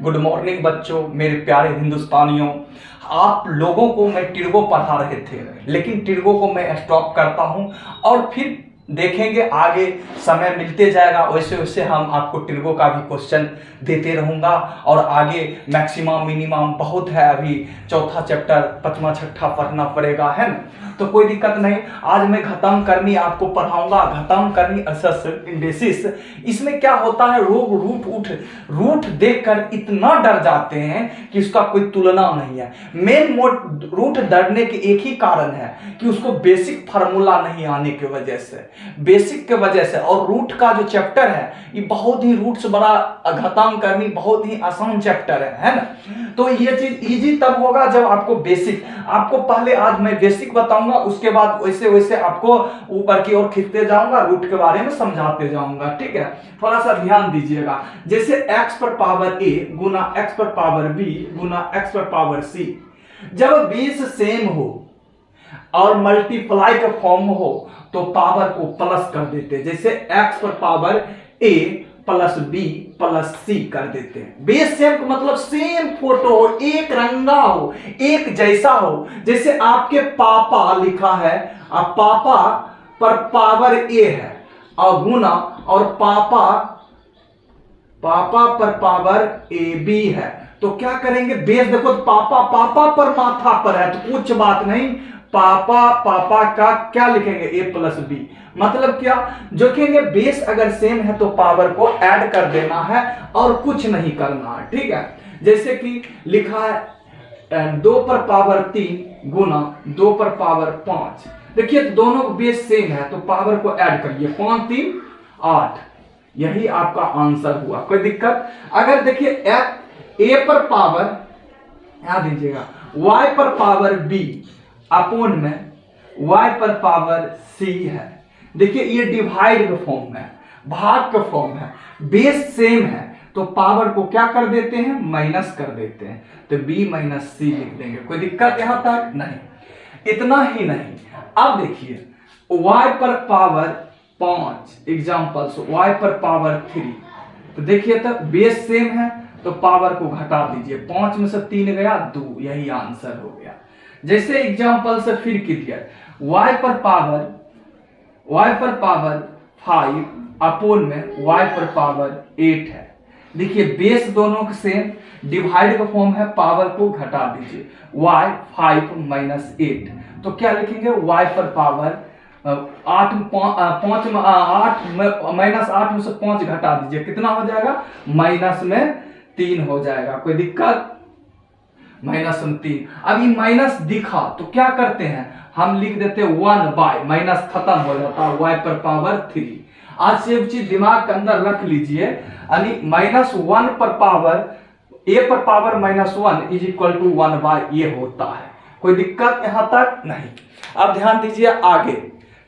Good morning बच्चों, मेरे प्यारे हिंदुस्तानियों। आप लोगों को मैं टिर्गो पढ़ा रहे थे, लेकिन टिर्गो को मैं स्टॉप करता हूं और फिर देखेंगे आगे समय मिलते जाएगा, वैसे वैसे हम आपको टिर्गो का भी क्वेश्चन देते रहूंगा। और आगे मैक्सिमम मिनिमम बहुत है, अभी चौथा चैप्टर पांचवा छठा पढ़ना पड़ेगा, है ना। तो कोई दिक्कत नहीं, आज मैं खत्म करनी आपको पढ़ाऊंगा, खत्म करनी असस इंडेसिस। इसमें क्या होता है, लोग रूट देखकर इतना डर जाते हैं कि उसका कोई तुलना नहीं है। मेन रूट डरने के एक ही कारण है कि उसको बेसिक फार्मूला नहीं आने की वजह से, बेसिक के वजह से। और रूट का जो चैप्टर है ये बहुत ही रूट से बड़ा खत्म करनी बहुत ही आसान चैप्टर है ना। तो ये चीज इजी तब होगा जब आपको बेसिक, आपको पहले आज मैं बेसिक बताऊंगा, उसके बाद वैसे वैसे आपको ऊपर की ओर खींचते जाऊंगा, रूट के बारे में समझाते जाऊंगा, ठीक है। थोड़ा सा ध्यान दीजिएगा। जैसे x पर पावर a गुना x पर पावर b गुना x पर पावर c, जब बेस सेम हो और मल्टीप्लाई का फॉर्म हो तो पावर को प्लस कर देते। जैसे x पर power a plus B plus C कर देते हैं। बेस सेम का मतलब सेम फोटो हो, एक रंगा हो, एक जैसा हो। जैसे आपके पापा लिखा है, अब पापा पर पावर ए है और गुना, और पापा पर पावर ए बी है, तो क्या करेंगे, बेस देखो तो पापा पर माथा पर है तो कुछ बात नहीं, पापा का क्या लिखेंगे, ए प्लस बी। मतलब क्या जोखेंगे, बेस अगर सेम है तो पावर को ऐड कर देना है और कुछ नहीं करना है, ठीक है। जैसे कि लिखा है 2 पर पावर 3 गुना 2 पर पावर 5। देखिए तो दोनों बेस सेम है तो पावर को ऐड करिए, 5 3 8, यही आपका आंसर हुआ। कोई दिक्कत? अगर देखिए ए पर पावर, यहां दीजिएगा, y पर पावर b अपोन में y पर पावर c है। देखिए ये डिवाइड का फॉर्म है, भाग का फॉर्म है, बेस सेम है तो पावर को क्या कर देते हैं, माइनस कर देते हैं, तो b माइनस c लिख देंगे। कोई दिक्कत यहां तक नहीं। इतना ही नहीं, अब देखिए y पर पावर 5 एग्जाम्पल्स, y पर पावर 3, तो देखिए तो बेस सेम है तो पावर को घटा दीजिए, 5 में से 3 गया 2, यही आंसर हो गया। जैसे एग्जाम्पल से फिर क्लियर, y पर पावर 5 अपोन में y पर पावर 8 है। देखिए बेस दोनों के सेम, डिवाइड का फॉर्म है, पावर को घटा दीजिए, y 5 माइनस 8, तो क्या लिखेंगे, y पर पावर 8 माइनस 8 में से 5 घटा दीजिए, कितना हो जाएगा, माइनस में 3 हो जाएगा। कोई दिक्कत? माइनस में 3। अब ये माइनस दिखा तो क्या करते हैं, हम लिख देते 1 बाय, माइनस खत्म हो जाता है, y पर पावर 3। आज से चीज दिमाग के अंदर रख लीजिए, यानी माइनस 1 पर पावर a पर power minus 1 is equal to 1 by, ये होता है। कोई दिक्कत यहां तक नहीं। अब ध्यान दीजिए आगे,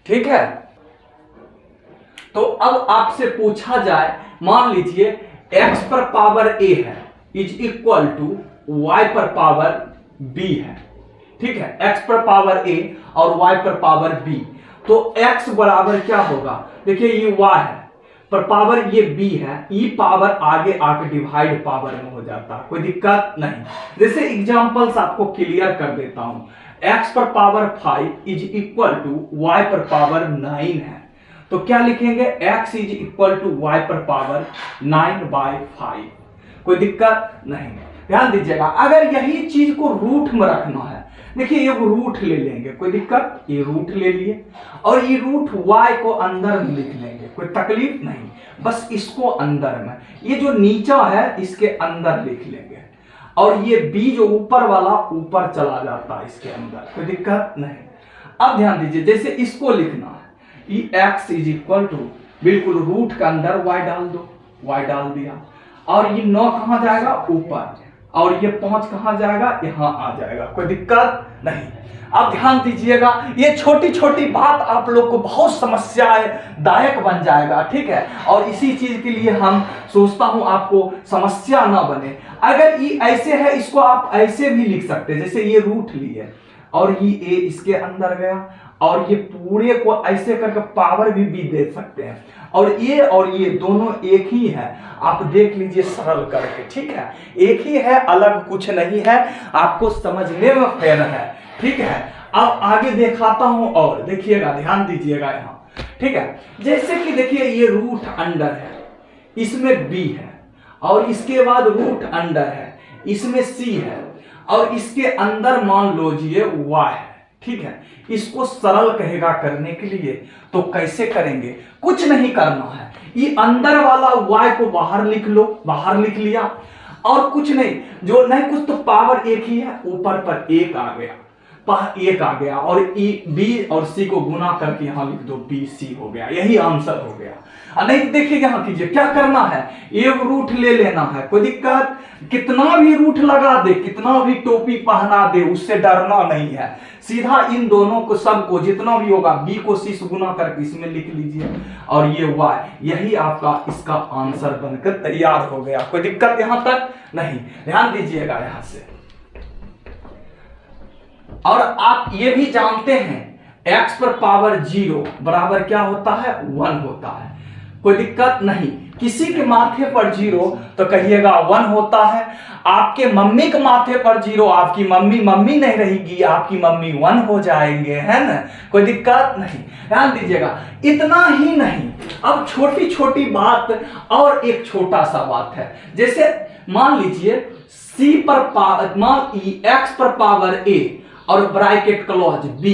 ठीक है। तो अब आपसे पूछा जाए, मान लीजिए x पर पावर a है इज इक्वल टू y पर पावर b है, ठीक है। x पर पावर a और y पर पावर b, तो x बराबर क्या होगा, देखिए ये y है पर पावर ये b है, e पावर आगे आके डिवाइड पावर में हो जाता है। कोई दिक्कत नहीं। जैसे एग्जांपल्स आपको क्लियर कर देता हूं, x पर power 5 is equal to y पर पावर 9 है, तो क्या लिखेंगे, x is equal to y पर पावर 9 बाय 5। कोई दिक्कत नहीं। ध्यान दीजिएगा, अगर यही चीज को रूट में रखना है, देखिए ये रूट ले लेंगे, कोई दिक्कत, ये रूट ले लिए और ये रूट y को अंदर में लिख लेंगे, कोई तकलीफ नहीं, बस इसको अंदर में, ये जो नीचा है इसके अंदर लिख लेंगे, और ये b जो ऊपर वाला ऊपर चला जाता है इसके अंदर, कोई दिक्कत नहीं। अब ध्यान दीजिए, जैसे इसको लिखना है, ये x इज इक्वल टू, बिल्कुल रूट के अंदर y डाल दो, y डाल दिया, और ये 9 कहां जाएगा, ऊपर, और ये 5 कहां जाएगा, यहां आ जाएगा। कोई दिक्कत नहीं। अब ध्यान दीजिएगा, ये छोटी छोटी बात आप लोग को बहुत समस्याएं दायक बन जाएगा, ठीक है। और इसी चीज के लिए हम सोचता हूं आपको समस्या ना बने। अगर ये ऐसे है, इसको आप ऐसे भी लिख सकते हैं, जैसे ये रूट लिए और ये a इसके अंदर गया और ये पूरे को ऐसे करके पावर भी दे सकते हैं, और ये दोनों एक ही है। आप देख लीजिए सरल करके, ठीक है, एक ही है, अलग कुछ नहीं है, आपको समझने में फेर है, ठीक है। अब आगे दिखाता हूं और देखिएगा, ध्यान दीजिएगा यहाँ, ठीक है। जैसे कि देखिए ये रूट अंडर है, इसमें बी है, और इसके बाद रूट अंडर है, इसमें सी है, और इसके अंदर मान लीजिए वाई है, ठीक है। इसको सरल कहेगा करने के लिए, तो कैसे करेंगे, कुछ नहीं करना है, ये अंदर वाला y को बाहर लिख लो, बाहर लिख लिया, और कुछ नहीं, जो नहीं कुछ तो पावर एक ही है, ऊपर पर एक आ गया, एक आ गया, और बी और सी को गुना करके यहां लिख दो, बी सी हो गया, यही आंसर हो गया। नहीं देखिए यहां कीजिए, क्या करना है, एक रूट ले लेना है, कोई दिक्कत, कितना भी रूट लगा दे, कितना भी टोपी पहना दे, उससे डरना नहीं है, सीधा इन दोनों को, सबको जितना भी होगा, बी को सी से गुना करके इसमें लिख लीजिए, और ये वाई, यही आपका इसका आंसर बनकर तैयार हो गया। कोई दिक्कत यहां तक नहीं, ध्यान दीजिएगा यहां से। और आप ये भी जानते हैं x पर पावर 0 बराबर क्या होता है, 1 होता है, कोई दिक्कत नहीं। किसी के माथे पर 0 तो कहिएगा 1 होता है, आपके मम्मी के माथे पर 0, आपकी मम्मी नहीं रहेगी, आपकी मम्मी 1 हो जाएंगे, है ना, कोई दिक्कत नहीं। ध्यान दीजिएगा, इतना ही नहीं, अब छोटी छोटी बात और एक छोटा सा बात है, जैसे मान लीजिए सी पर x पर पावर a और ब्रैकेट क्लोज b,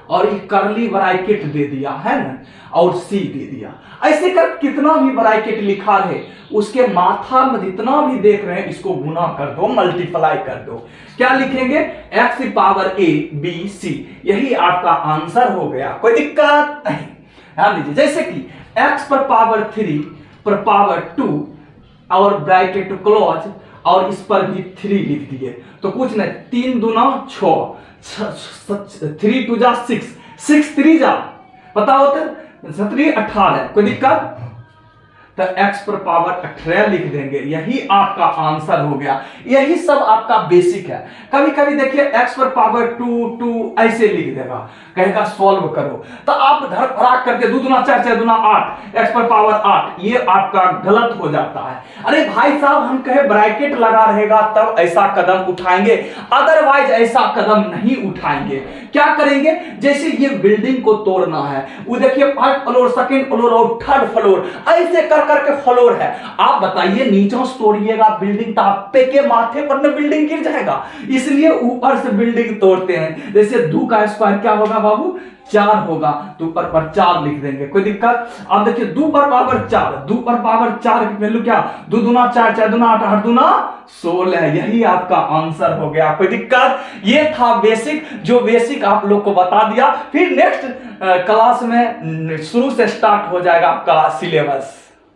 और ये करली ब्रैकेट दे दिया है ना, और सी दे दिया, ऐसे कर कितना भी ब्रैकेट लिखा रहे, उसके माथा में जितना भी देख रहे हैं, इसको गुना कर दो, मल्टीप्लाई कर दो, क्या लिखेंगे, x की पावर a b c, यही आपका आंसर हो गया, कोई दिक्कत नहीं। ध्यान दीजिए, जैसे कि x पर पावर 3 पर पावर 2 और ब्रैकेट क्लोज, और इस पर भी 3 लिख दिए, तो कुछ नहीं, 3 दूना 6, 3 2 जा 6, 6 3 जा, पता होता 17 18, कोई दिक्कत, तो x पर पावर 18 लिख देंगे, यही आपका आंसर हो गया। यही सब आपका बेसिक है। कभी कभी देखिए x पर पावर 2 ऐसे लिख देगा, कहेगा सॉल्व करो, तो आप धर फराक करके 2 दूना 4 4 दूना 8, x पर पावर 8, ये आपका गलत हो जाता है। अरे भाई साहब, हम कहे ब्रैकेट लगा रहेगा तब ऐसा कदम उठाएंगे, अदरवाइज ऐसा कदम नहीं उठाएंगे। क्या करेंगे, जैसे ये बिल्डिंग को तोड़ना है, वो देखिए 1st फ्लोर 2nd फ्लोर और 3rd फ्लोर, ऐसे कर करके फ्लोर है, आप बताइए नीचे से तोड़िएगा बिल्डिंग, तो आपके के माथे पर ना बिल्डिंग गिर जाएगा, इसलिए ऊपर से बिल्डिंग तोड़ते हैं। जैसे 2 का स्क्वायर क्या होगा बाबू, 4 होगा, तो ऊपर पर 4 लिख देंगे, कोई दिक्कत। अब देखिए 2 पर पावर 4, 2 पर पावर 4 की वैल्यू क्या, 2 दूना 4 4 दूना 8 8 दूना 16, यही आपका आंसर हो गया, कोई दिक्कत। ये था बेसिक, जो बेसिक आप लोग को बता दिया। फिर नेक्स्ट क्लास में शुरू से स्टार्ट हो जाएगा आपका सिलेबस।